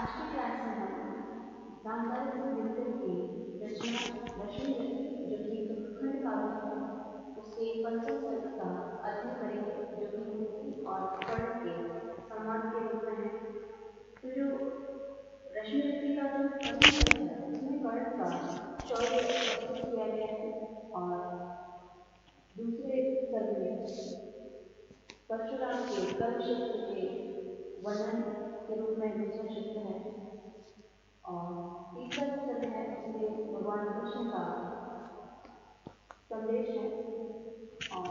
आज की क्लास में हम रामधारी सिंह की रचना रश्मि जो कि खंड काव्य है उसके पंचम सर्ग का अध्ययन करेंगे, जो कि कुंती और कर्ण के संवाद के रूप में है। तो जो रश्मि का जो प्रथम सर्ग है उसमें कर्ण का शौर्य प्रस्तुत किया गया है और दूसरे सर्ग में परशुराम के कर्ण क्षेत्र के वर्णन के रूप में दूसरा क्षेत्र है और तीसरा जो सर्ग है उसमें भगवान कृष्ण का संदेश है और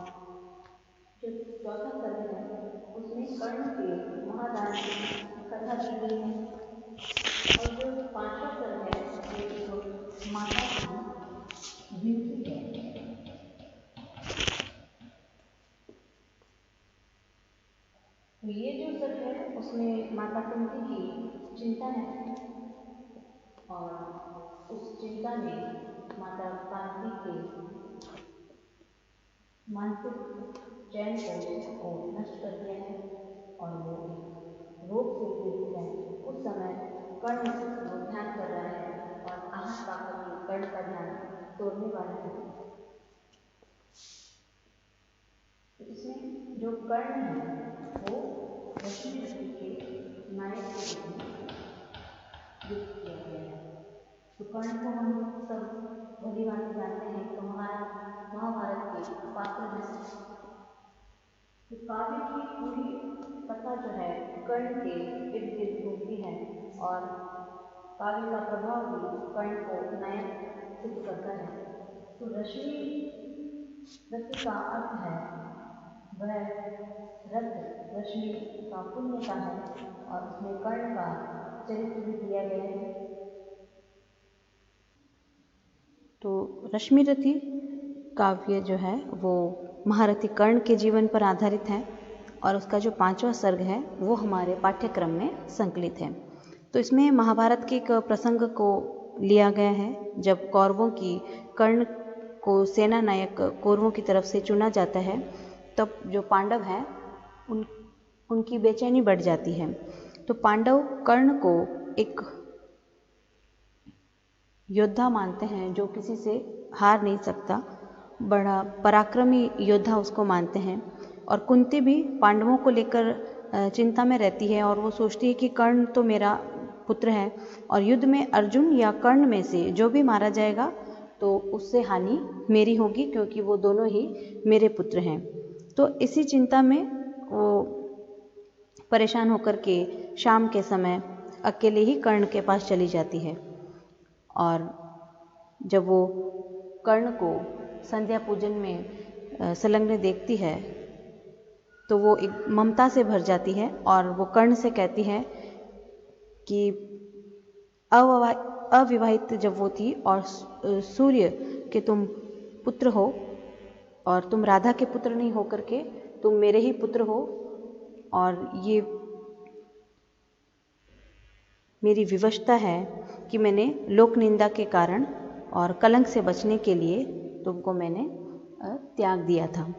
जो चौथा सर्ग है उसमें कर्ण के महादान की कथा दी गई है और जो पांचवा सर्ग है वो एक माता की विनती है। तो ये जो सर्ग है उसमें माता कुंती की चिंता है और उस चिंता ने माता कांति के मानसिक चैन को नष्ट कर दिया है और वो एक रोग से पीड़ित है। उस समय कर्ण वो ध्यान कर रहा है और आहार पाकर ही कर्ण का ध्यान तोड़ने वाला है। तो इसमें जो कर्ण है वो रश्मि के नायक के रूप में युक्त किया गया है। तो कर्ण को हम सब भली भांति जानते हैं कि महाभारत के पात्र हैं। तो काव्य की पूरी कथा जो है कर्ण के इर्द गिर्द घूमती है और काव्य का प्रभाव भी कर्ण को नायक सिद्ध करता है। तो रश्मि का अर्थ है वह रथ रश्मि का पुण्य का है और उसमें कर्ण का चरित्र भी दिया गया है। तो रश्मिरथी काव्य जो है वो महारथी कर्ण के जीवन पर आधारित है और उसका जो पांचवा सर्ग है वो हमारे पाठ्यक्रम में संकलित है। तो इसमें महाभारत के एक प्रसंग को लिया गया है जब कौरवों की कर्ण को सेना नायक कौरवों की तरफ से चुना जाता है, तब जो पांडव हैं उनकी बेचैनी बढ़ जाती है। तो पांडव कर्ण को एक योद्धा मानते हैं जो किसी से हार नहीं सकता, बड़ा पराक्रमी योद्धा उसको मानते हैं। और कुंती भी पांडवों को लेकर चिंता में रहती है और वो सोचती है कि कर्ण तो मेरा पुत्र है और युद्ध में अर्जुन या कर्ण में से जो भी मारा जाएगा तो उससे हानि मेरी होगी, क्योंकि वो दोनों ही मेरे पुत्र हैं। तो इसी चिंता में वो परेशान होकर के शाम के समय अकेले ही कर्ण के पास चली जाती है और जब वो कर्ण को संध्या पूजन में संलग्न देखती है तो वो एक ममता से भर जाती है और वो कर्ण से कहती है कि अविवाहित जब वो थी और सूर्य के तुम पुत्र हो और तुम राधा के पुत्र नहीं होकर के तुम मेरे ही पुत्र हो और ये मेरी विवशता है कि मैंने लोक निंदा के कारण और कलंक से बचने के लिए तुमको मैंने त्याग दिया था।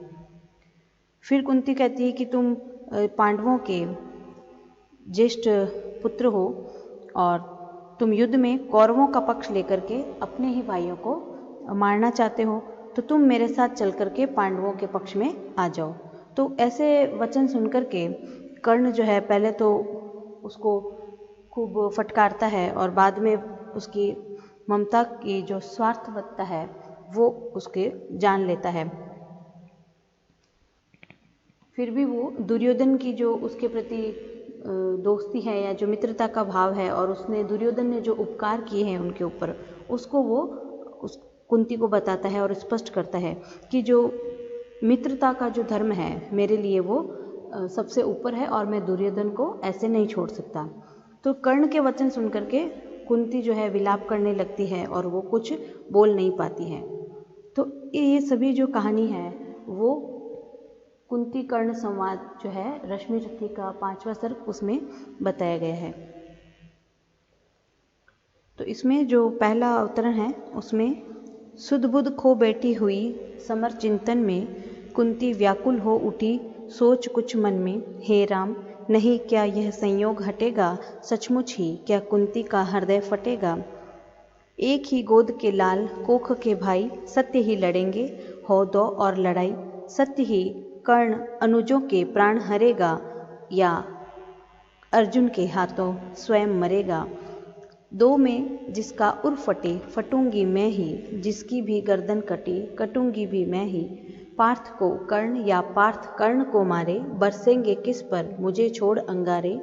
फिर कुंती कहती है कि तुम पांडवों के ज्येष्ठ पुत्र हो और तुम युद्ध में कौरवों का पक्ष लेकर के अपने ही भाइयों को मारना चाहते हो, तो तुम मेरे साथ चल कर के पांडवों के पक्ष में आ जाओ। तो ऐसे वचन सुनकर के कर्ण जो है पहले तो उसको खूब फटकारता है और बाद में उसकी ममता की जो स्वार्थवत्ता है वो उसके जान लेता है। फिर भी वो दुर्योधन की जो उसके प्रति दोस्ती है या जो मित्रता का भाव है और उसने दुर्योधन ने जो उपकार किए हैं उनके ऊपर, उसको वो उस कुंती को बताता है और स्पष्ट करता है कि जो मित्रता का जो धर्म है मेरे लिए वो सबसे ऊपर है और मैं दुर्योधन को ऐसे नहीं छोड़ सकता। तो कर्ण के वचन सुनकर के कुंती जो है विलाप करने लगती है और वो कुछ बोल नहीं पाती है। तो ये सभी जो कहानी है वो कुंती कर्ण संवाद जो है रश्मिरथी का पांचवा सर्ग उसमें बताया गया है। तो इसमें जो पहला अवतरण है उसमें सुध बुध खो बैठी हुई समर चिंतन में कुंती व्याकुल हो उठी सोच कुछ मन में, हे राम नहीं क्या यह संयोग हटेगा, सचमुच ही क्या कुंती का हृदय फटेगा। एक ही गोद के लाल कोख के भाई, सत्य ही लड़ेंगे हो दो और लड़ाई। सत्य ही कर्ण अनुजों के प्राण हरेगा, या अर्जुन के हाथों स्वयं मरेगा। दो में जिसका उर फटे फटूंगी मैं ही, जिसकी भी गर्दन कटे कटूंगी भी मैं ही। पार्थ को कर्ण या पार्थ कर्ण को मारे, बरसेंगे किस पर मुझे छोड़ अंगारे।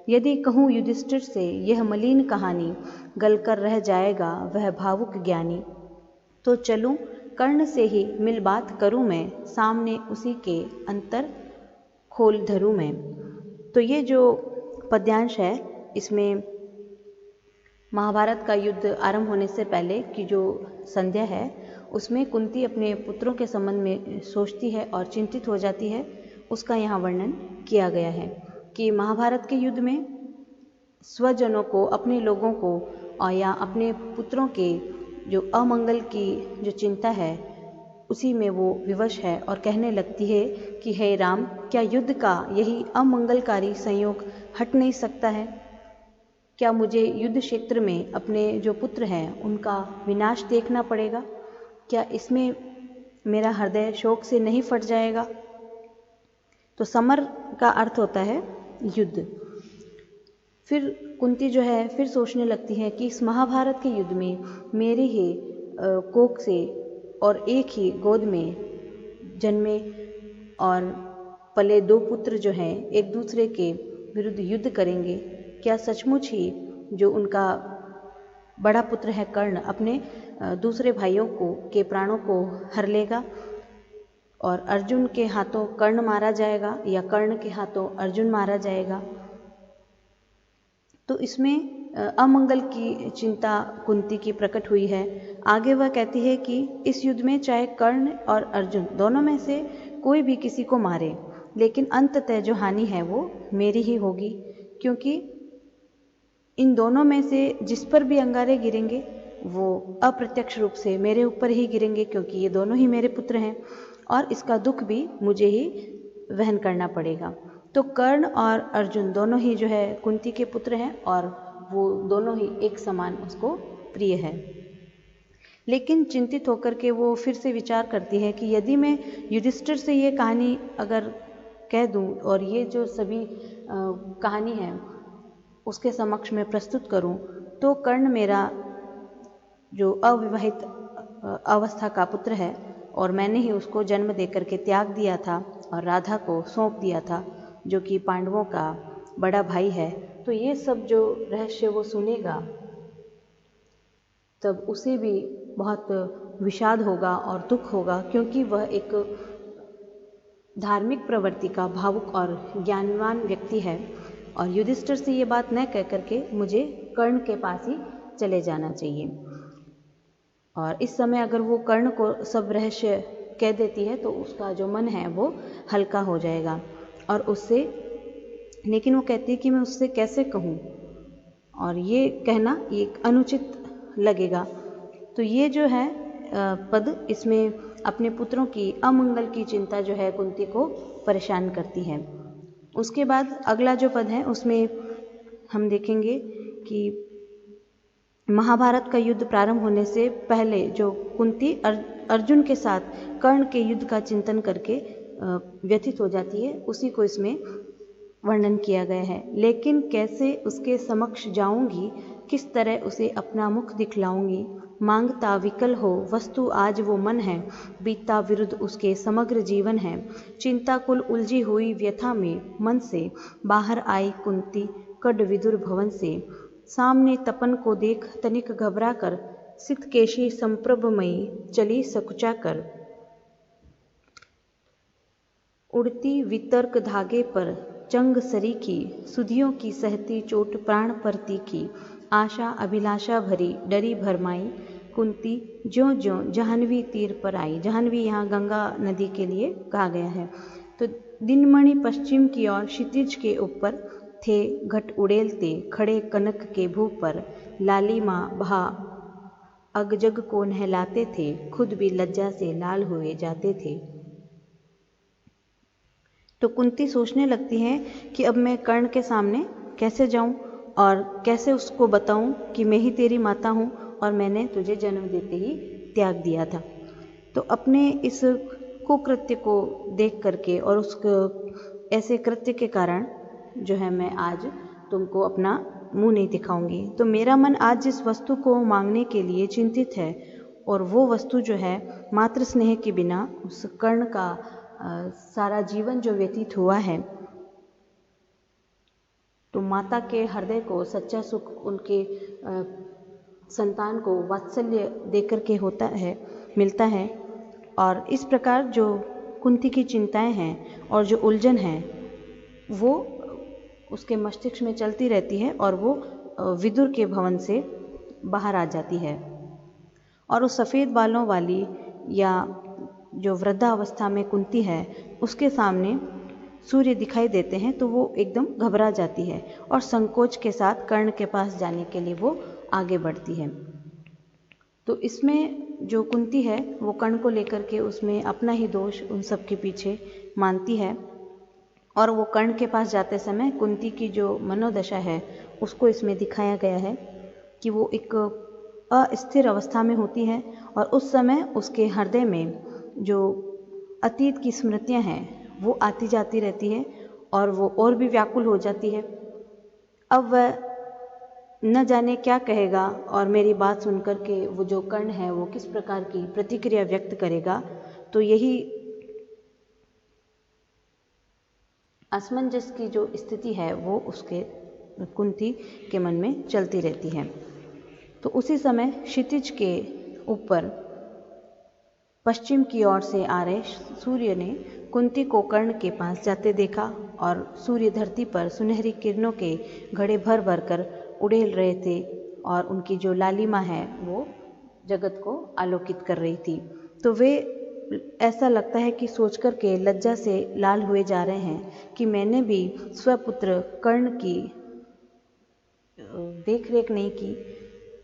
यदि कहूँ युधिष्ठिर से यह मलिन कहानी, गलकर रह जाएगा वह भावुक ज्ञानी। तो चलूँ कर्ण से ही मिल बात करूँ मैं, सामने उसी के अंतर खोल धरूँ मैं। तो ये जो पद्यांश है इसमें महाभारत का युद्ध आरंभ होने से पहले की जो संध्या है उसमें कुंती अपने पुत्रों के संबंध में सोचती है और चिंतित हो जाती है, उसका यहाँ वर्णन किया गया है कि महाभारत के युद्ध में स्वजनों को, अपने लोगों को और या अपने पुत्रों के जो अमंगल की जो चिंता है उसी में वो विवश है और कहने लगती है कि हे राम, क्या युद्ध का यही अमंगलकारी संयोग हट नहीं सकता है। क्या मुझे युद्ध क्षेत्र में अपने जो पुत्र हैं उनका विनाश देखना पड़ेगा। क्या इसमें मेरा हृदय शोक से नहीं फट जाएगा। तो समर का अर्थ होता है युद्ध। फिर कुंती जो है फिर सोचने लगती है कि इस महाभारत के युद्ध में मेरे ही कोख से और एक ही गोद में जन्मे और पले दो पुत्र जो हैं एक दूसरे के विरुद्ध युद्ध करेंगे। क्या सचमुच ही जो उनका बड़ा पुत्र है कर्ण अपने दूसरे भाइयों को के प्राणों को हर लेगा और अर्जुन के हाथों कर्ण मारा जाएगा या कर्ण के हाथों अर्जुन मारा जाएगा। तो इसमें अमंगल की चिंता कुंती की प्रकट हुई है। आगे वह कहती है कि इस युद्ध में चाहे कर्ण और अर्जुन दोनों में से कोई भी किसी को मारे, लेकिन अंततः जो हानि है वो मेरी ही होगी, क्योंकि इन दोनों में से जिस पर भी अंगारे गिरेंगे वो अप्रत्यक्ष रूप से मेरे ऊपर ही गिरेंगे, क्योंकि ये दोनों ही मेरे पुत्र हैं और इसका दुख भी मुझे ही वहन करना पड़ेगा। तो कर्ण और अर्जुन दोनों ही जो है कुंती के पुत्र हैं और वो दोनों ही एक समान उसको प्रिय है। लेकिन चिंतित होकर के वो फिर से विचार करती है कि यदि मैं युधिष्ठिर से ये कहानी अगर कह दूं और ये जो सभी कहानी है उसके समक्ष में प्रस्तुत करूं, तो कर्ण मेरा जो अविवाहित अवस्था का पुत्र है और मैंने ही उसको जन्म देकर के त्याग दिया था और राधा को सौंप दिया था जो कि पांडवों का बड़ा भाई है। तो ये सब जो रहस्य वो सुनेगा तब उसे भी बहुत विषाद होगा और दुख होगा, क्योंकि वह एक धार्मिक प्रवृत्ति का भावुक और ज्ञानवान व्यक्ति है और युधिष्ठिर से ये बात न कह करके मुझे कर्ण के पास ही चले जाना चाहिए। और इस समय अगर वो कर्ण को सब रहस्य कह देती है तो उसका जो मन है वो हल्का हो जाएगा और उससे, लेकिन वो कहती है कि मैं उससे कैसे कहूँ और ये कहना एक अनुचित लगेगा। तो ये जो है पद इसमें अपने पुत्रों की अमंगल की चिंता जो है कुंती को परेशान करती है। उसके बाद अगला जो पद है उसमें हम देखेंगे कि महाभारत का युद्ध प्रारंभ होने से पहले जो कुंती अर्जुन के साथ कर्ण के युद्ध का चिंतन करके व्यथित हो जाती है, उसी को इसमें वर्णन किया गया है। लेकिन कैसे उसके समक्ष जाऊंगी, किस तरह उसे अपना मुख दिखलाऊंगी। मांगता विकल हो वस्तु आज वो मन है, बीतता विरुद्ध उसके समग्र जीवन है। चिंता कुल उलझी हुई व्यथा में मन से, बाहर आई कुंती कड विदुर भवन से। सामने तपन को देख तनिक घबरा कर, सितकेशी संप्रभमयी चली सकुचा कर। उड़ती वितर्क धागे पर चंग सरीखी, सुधियों की सहती चोट प्राण पर तीखी। आशा अभिलाषा भरी डरी भरमाई, कुंती ज्यों ज्यों जाह्नवी तीर पर आई। जाह्नवी यहाँ गंगा नदी के लिए कहा गया है। तो दिनमणि पश्चिम की ओर क्षितिज के ऊपर थे घट उड़ेलते, खड़े कनक के भू पर। लालिमा भा अगजग को नहलाते थे, खुद भी लज्जा से लाल हुए जाते थे। तो कुंती सोचने लगती है कि अब मैं कर्ण के सामने कैसे जाऊं और कैसे उसको बताऊं कि मैं ही तेरी माता हूं और मैंने तुझे जन्म देते ही त्याग दिया था। तो अपने इस कुकृत्य को देख करके और उस ऐसे कृत्य के कारण जो है मैं आज तुमको अपना मुंह नहीं दिखाऊंगी। तो मेरा मन आज जिस वस्तु को मांगने के लिए चिंतित है और वो वस्तु जो है मातृ स्नेह के बिना उस कर्ण का सारा जीवन जो व्यतीत हुआ है, तो माता के हृदय को सच्चा सुख उनके संतान को वात्सल्य देकर के होता है, मिलता है। और इस प्रकार जो कुंती की चिंताएं हैं और जो उलझन है वो उसके मस्तिष्क में चलती रहती है और वो विदुर के भवन से बाहर आ जाती है और उस सफ़ेद बालों वाली या जो वृद्धावस्था में कुंती है उसके सामने सूर्य दिखाई देते हैं तो वो एकदम घबरा जाती है और संकोच के साथ कर्ण के पास जाने के लिए वो आगे बढ़ती है। तो इसमें जो कुंती है वो कर्ण को लेकर के उसमें अपना ही दोष उन सब के पीछे मानती है और वो कर्ण के पास जाते समय कुंती की जो मनोदशा है उसको इसमें दिखाया गया है कि वो एक अस्थिर अवस्था में होती है और उस समय उसके हृदय में जो अतीत की स्मृतियां हैं वो आती जाती रहती है और वो और भी व्याकुल हो जाती है। अब वह न जाने क्या कहेगा और मेरी बात सुनकर के वो जो कर्ण है वो किस प्रकार की प्रतिक्रिया व्यक्त करेगा। तो यही असमंजस की जो स्थिति है वो उसके कुंती के मन में चलती रहती है। तो उसी समय क्षितिज के ऊपर पश्चिम की ओर से आ रहे सूर्य ने कुंती को कर्ण के पास जाते देखा और सूर्य धरती पर सुनहरी किरणों के घड़े भर भर कर उड़ेल रहे थे और उनकी जो लालिमा है वो जगत को आलोकित कर रही थी। तो वे ऐसा लगता है कि सोचकर के लज्जा से लाल हुए जा रहे हैं कि मैंने भी स्वपुत्र कर्ण की देख रेख नहीं की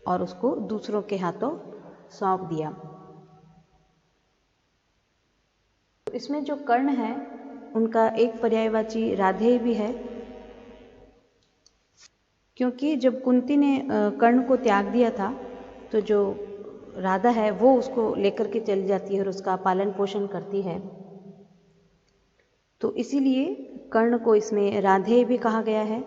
और उसको दूसरों के हाथों सौंप दिया। इसमें जो कर्ण है उनका एक पर्यायवाची राधेय भी है, क्योंकि जब कुंती ने कर्ण को त्याग दिया था तो जो राधा है वो उसको लेकर के चली जाती है और उसका पालन पोषण करती है। तो इसीलिए कर्ण को इसमें राधेय भी कहा गया है।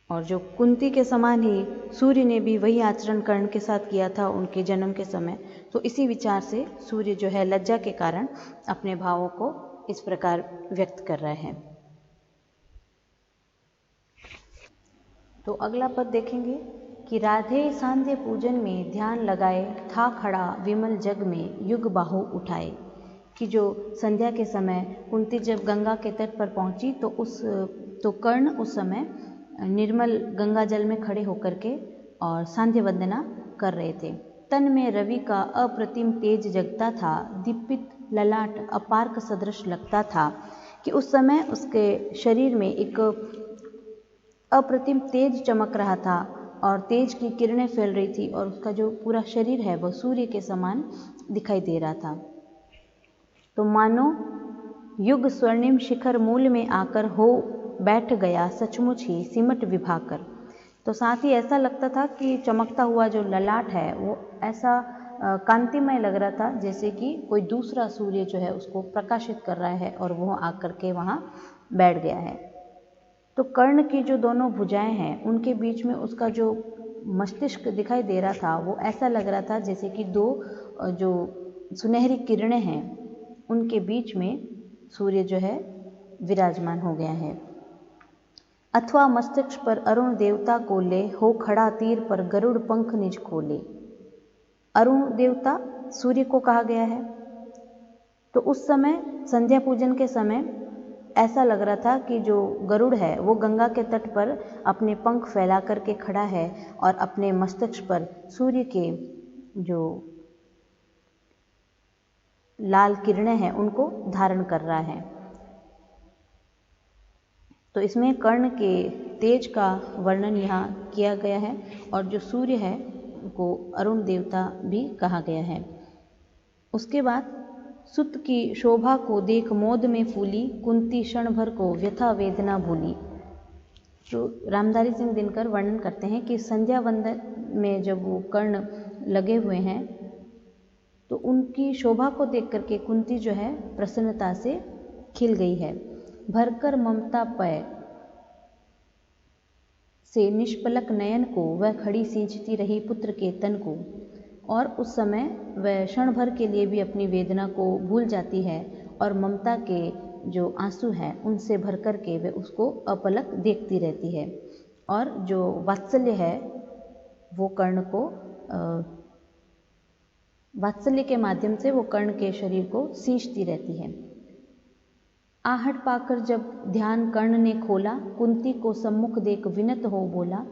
और जो कुंती के समान ही सूर्य ने भी वही आचरण कर्ण के साथ किया था उनके जन्म के समय। तो इसी विचार से सूर्य जो है लज्जा के कारण अपने भावों को इस प्रकार व्यक्त कर रहे हैं। तो अगला पद देखेंगे कि राधे सांध्य पूजन में ध्यान लगाए था खड़ा विमल जग में युग बाहु उठाए। कि जो संध्या के समय कुंती जब गंगा के तट पर पहुंची तो कर्ण उस समय निर्मल गंगा जल में खड़े होकर के और सांध्य वंदना कर रहे थे। तन में रवि का अप्रतिम तेज जगता था, दीपित ललाट अपार्क सदृश लगता था। कि उस समय उसके शरीर में एक अप्रतिम तेज चमक रहा था और तेज की किरणें फैल रही थी और उसका जो पूरा शरीर है वह सूर्य के समान दिखाई दे रहा था। तो मानो युग स्वर्णिम शिखर मूल में आकर हो बैठ गया सचमुच ही सिमट विभाकर। तो साथ ही ऐसा लगता था कि चमकता हुआ जो ललाट है वो ऐसा कांतिमय लग रहा था जैसे कि कोई दूसरा सूर्य जो है उसको प्रकाशित कर रहा है और वो आकर के वहाँ बैठ गया है। तो कर्ण की जो दोनों भुजाएं हैं उनके बीच में उसका जो मस्तिष्क दिखाई दे रहा था वो ऐसा लग रहा था जैसे कि दो जो सुनहरी किरणें हैं उनके बीच में सूर्य जो है विराजमान हो गया है। अथवा मस्तिष्क पर अरुण देवता को ले हो खड़ा तीर पर गरुड़ पंख निज खोले। अरुण देवता सूर्य को कहा गया है। तो उस समय संध्या पूजन के समय ऐसा लग रहा था कि जो गरुड़ है वो गंगा के तट पर अपने पंख फैला करके खड़ा है और अपने मस्तिष्क पर सूर्य के जो लाल किरणें हैं उनको धारण कर रहा है। तो इसमें कर्ण के तेज का वर्णन यहाँ किया गया है और जो सूर्य है उनको अरुण देवता भी कहा गया है। उसके बाद सुत की शोभा को देख मोद में फूली, कुंती क्षण भर को व्यथा वेदना भूली। तो रामधारी सिंह दिनकर वर्णन करते हैं कि संध्या वंदन में जब वो कर्ण लगे हुए हैं तो उनकी शोभा को देख करके कुंती जो है प्रसन्नता से खिल गई है। भरकर ममता पय से निष्पलक नयन को वह खड़ी सींचती रही पुत्र के तन को, और उस समय वह क्षण भर के लिए भी अपनी वेदना को भूल जाती है और ममता के जो आंसू हैं उनसे भर कर के वह उसको अपलक देखती रहती है। और जो वात्सल्य है वो कर्ण को वात्सल्य के माध्यम से वो कर्ण के शरीर को सींचती रहती है। आहट पाकर जब ध्यान कर्ण ने खोला, कुंती को सम्मुख देख विनत हो बोला।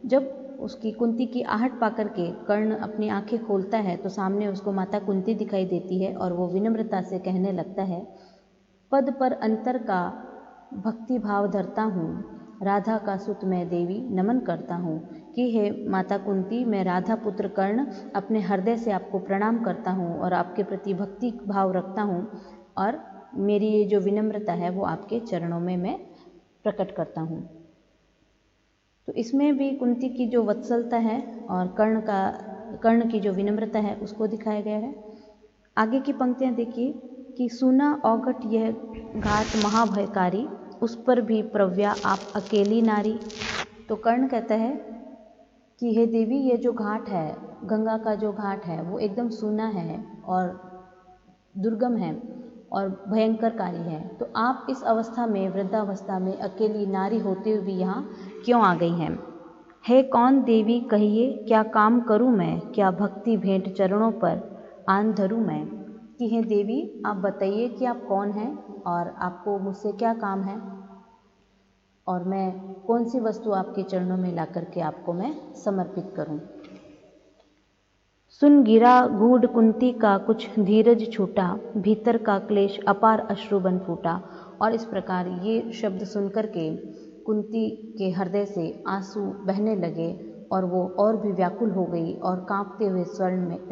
जब उसकी कुंती की आहट पाकर के कर्ण अपनी आंखें खोलता है तो सामने उसको माता कुंती दिखाई देती है और वो विनम्रता से कहने लगता है, पद पर अंतर का भक्ति भाव धरता हूँ, राधा का सुत मैं देवी नमन करता हूँ। कि हे माता कुंती, मैं राधा पुत्र कर्ण अपने हृदय से आपको प्रणाम करता हूँ और आपके प्रति भक्ति भाव रखता हूँ, और मेरी ये जो विनम्रता है वो आपके चरणों में मैं प्रकट करता हूँ। तो इसमें भी कुंती की जो वत्सलता है और कर्ण की जो विनम्रता है उसको दिखाया गया है। आगे की पंक्तियाँ देखिए कि सुना औघट यह घाट महाभयकारी, उस पर भी प्रव्या आप अकेली नारी। तो कर्ण कहता है कि हे देवी, ये जो घाट है, गंगा का जो घाट है वो एकदम सूना है और दुर्गम है और भयंकरकारी है, तो आप इस अवस्था में, वृद्धावस्था में अकेली नारी होते हुए भी यहाँ क्यों आ गई हैं? हे कौन देवी कहिए, क्या काम करूँ मैं, क्या भक्ति भेंट चरणों पर आन धरूँ मैं। कि हे देवी, आप बताइए कि आप कौन हैं और आपको मुझसे क्या काम है और मैं कौन सी वस्तु आपके चरणों में ला करके आपको मैं समर्पित करूं। सुन गिरा गूढ़ कुंती का कुछ धीरज छूटा, भीतर का क्लेश अपार अश्रु बन फूटा। और इस प्रकार ये शब्द सुनकर के कुंती के हृदय से आंसू बहने लगे और वो और भी व्याकुल हो गई और कांपते हुए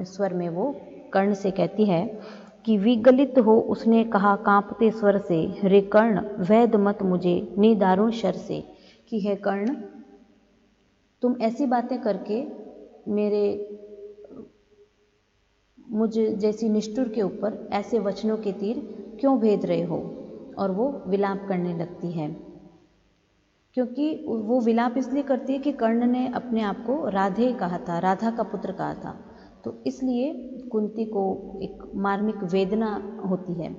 स्वर में वो कर्ण से कहती है कि विगलित हो उसने कहा कांपते स्वर से, रे कर्ण वैद मत मुझे निदारुण शर से। कि है कर्ण, तुम ऐसी बातें करके मुझ जैसी निष्ठुर के ऊपर ऐसे वचनों के तीर क्यों भेद रहे हो। और वो विलाप करने लगती है, क्योंकि वो विलाप इसलिए करती है कि कर्ण ने अपने आप को राधे कहा था, राधा का पुत्र कहा था, तो इसलिए कुंती को एक मार्मिक वेदना होती है।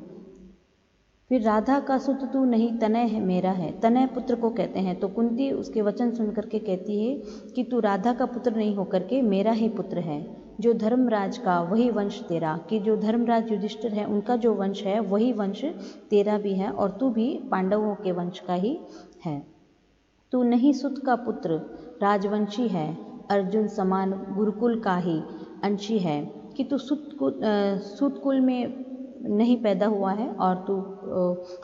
फिर राधा का सुत तू नहीं तनय है मेरा है, तनय पुत्र को कहते हैं। तो कुंती उसके वचन सुन करके कहती है कि तू राधा का पुत्र नहीं होकर के मेरा ही पुत्र है, जो धर्मराज का वही वंश तेरा। कि जो धर्मराज युधिष्ठिर है उनका जो वंश है वही वंश तेरा भी है और तू भी पांडवों के वंश का ही है। तू नहीं सुत का पुत्र राजवंशी है, अर्जुन समान गुरुकुल का ही अंशी है। कि तू सूत कुल में नहीं पैदा हुआ है और तू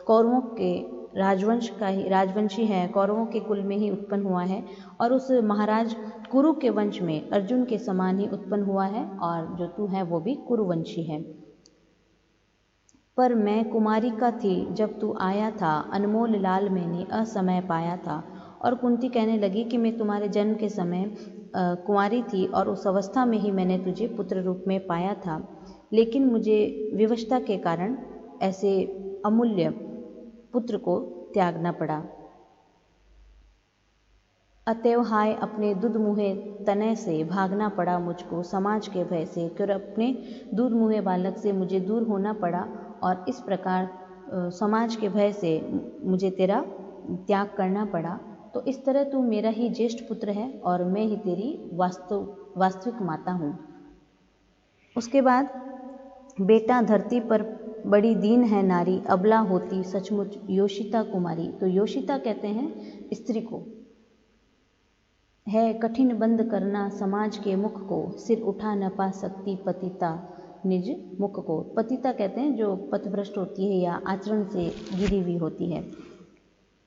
कौरवों के राजवंशी है, कौरवों के कुल में ही उत्पन्न हुआ है और उस महाराज कुरु के वंश में अर्जुन के समान ही उत्पन्न हुआ है, और जो तू है वो भी कुरुवंशी है। पर मैं कुमारी का थी जब तू आया था, अनमोल लाल मैंने असमय पाया था। और कुंती कहने लगी कि मैं तुम्हारे जन्म के समय कुंवारी थी और उस अवस्था में ही मैंने तुझे पुत्र रूप में पाया था, लेकिन मुझे विवशता के कारण ऐसे अमूल्य पुत्र को त्यागना पड़ा। अतएव हाय अपने दूध मुहे तनय से भागना पड़ा मुझको समाज के भय से। फिर अपने दूध मुहे बालक से मुझे दूर होना पड़ा और इस प्रकार समाज के भय से मुझे तेरा त्याग करना पड़ा। तो इस तरह तू मेरा ही ज्येष्ठ पुत्र है और मैं ही तेरी वास्तविक माता हूँ। उसके बाद बेटा धरती पर बड़ी दीन है नारी, अबला होती सचमुच योषिता कुमारी। तो योषिता कहते हैं स्त्री को। है कठिन बंद करना समाज के मुख को, सिर उठा न पा सकती पतिता निज मुख को। पतिता कहते हैं जो पथभ्रष्ट होती है या आचरण से गिरी हुई होती है।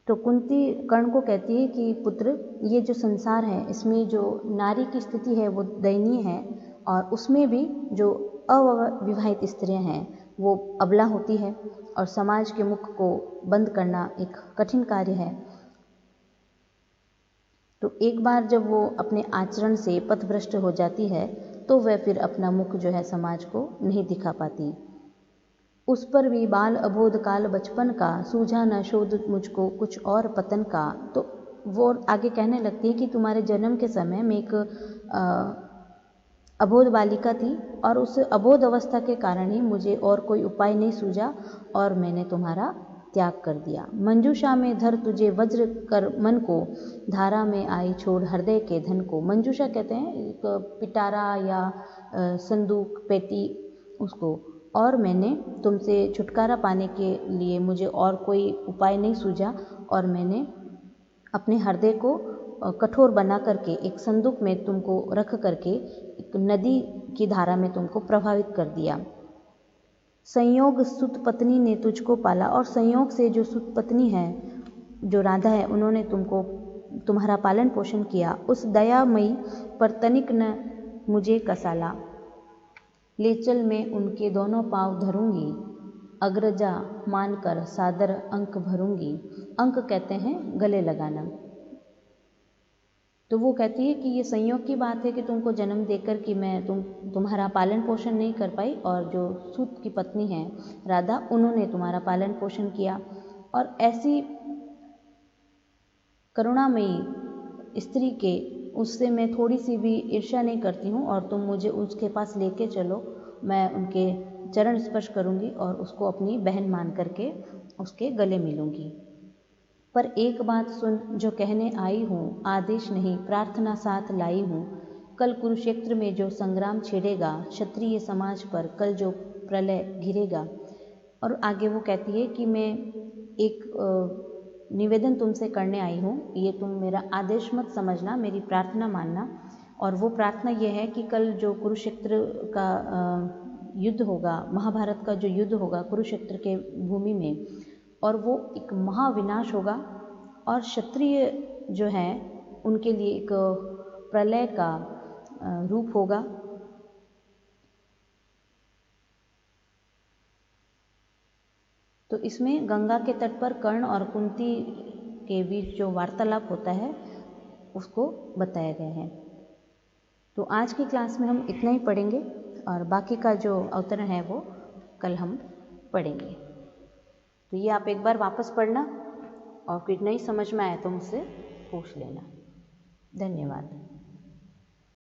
तो कुंती कर्ण को कहती है कि पुत्र, ये जो संसार है इसमें जो नारी की स्थिति है वो दयनीय है और उसमें भी जो अविवाहित स्त्रियां हैं वो अबला होती है और समाज के मुख को बंद करना एक कठिन कार्य है। तो एक बार जब वो अपने आचरण से पथभ्रष्ट हो जाती है तो वह फिर अपना मुख जो है समाज को नहीं दिखा पाती। उस पर भी बाल अबोध काल बचपन का, सूझा न शोध मुझको कुछ और पतन का। तो वो आगे कहने लगती है कि तुम्हारे जन्म के समय में एक अबोध बालिका थी और उस अबोध अवस्था के कारण ही मुझे और कोई उपाय नहीं सूझा और मैंने तुम्हारा त्याग कर दिया। मंजूषा में धर तुझे वज्र कर मन को, धारा में आई छोड़ हृदय के धन को। मंजूषा कहते हैं एक पिटारा या संदूक पेटी उसको। और मैंने तुमसे छुटकारा पाने के लिए मुझे और कोई उपाय नहीं सूझा और मैंने अपने हृदय को कठोर बना करके एक संदूक में तुमको रख करके एक नदी की धारा में तुमको प्रभावित कर दिया। संयोग सुत पत्नी ने तुझको पाला, और संयोग से जो सुत पत्नी है, जो राधा है, उन्होंने तुम्हारा पालन पोषण किया। उस दयामयी पर तनिक न मुझे कसाला, ले चल मैं उनके दोनों पाँव धरूंगी, अग्रजा मानकर सादर अंक भरूंगी। अंक कहते हैं गले लगाना। तो वो कहती है कि ये संयोग की बात है कि तुमको जन्म देकर कि मैं तुम्हारा पालन पोषण नहीं कर पाई, और जो सूत की पत्नी है राधा, उन्होंने तुम्हारा पालन पोषण किया। और ऐसी करुणामयी स्त्री के उससे मैं थोड़ी सी भी ईर्ष्या नहीं करती हूँ, और तुम मुझे उसके पास लेके चलो, मैं उनके चरण स्पर्श करूँगी और उसको अपनी बहन मान करके उसके गले मिलूँगी। पर एक बात सुन जो कहने आई हूँ, आदेश नहीं प्रार्थना साथ लाई हूँ। कल कुरुक्षेत्र में जो संग्राम छिड़ेगा, क्षत्रिय समाज पर कल जो प्रलय घिरेगा। और आगे वो कहती है कि मैं एक निवेदन तुमसे करने आई हूँ, ये तुम मेरा आदेश मत समझना, मेरी प्रार्थना मानना। और वो प्रार्थना ये है कि कल जो कुरुक्षेत्र का युद्ध होगा, महाभारत का जो युद्ध होगा कुरुक्षेत्र के भूमि में, और वो एक महाविनाश होगा और क्षत्रिय जो है उनके लिए एक प्रलय का रूप होगा। तो इसमें गंगा के तट पर कर्ण और कुंती के बीच जो वार्तालाप होता है उसको बताया गया है। तो आज की क्लास में हम इतना ही पढ़ेंगे और बाकी का जो अवतरण है वो कल हम पढ़ेंगे। तो ये आप एक बार वापस पढ़ना और कुछ नहीं समझ में आया तो मुझसे पूछ लेना। धन्यवाद।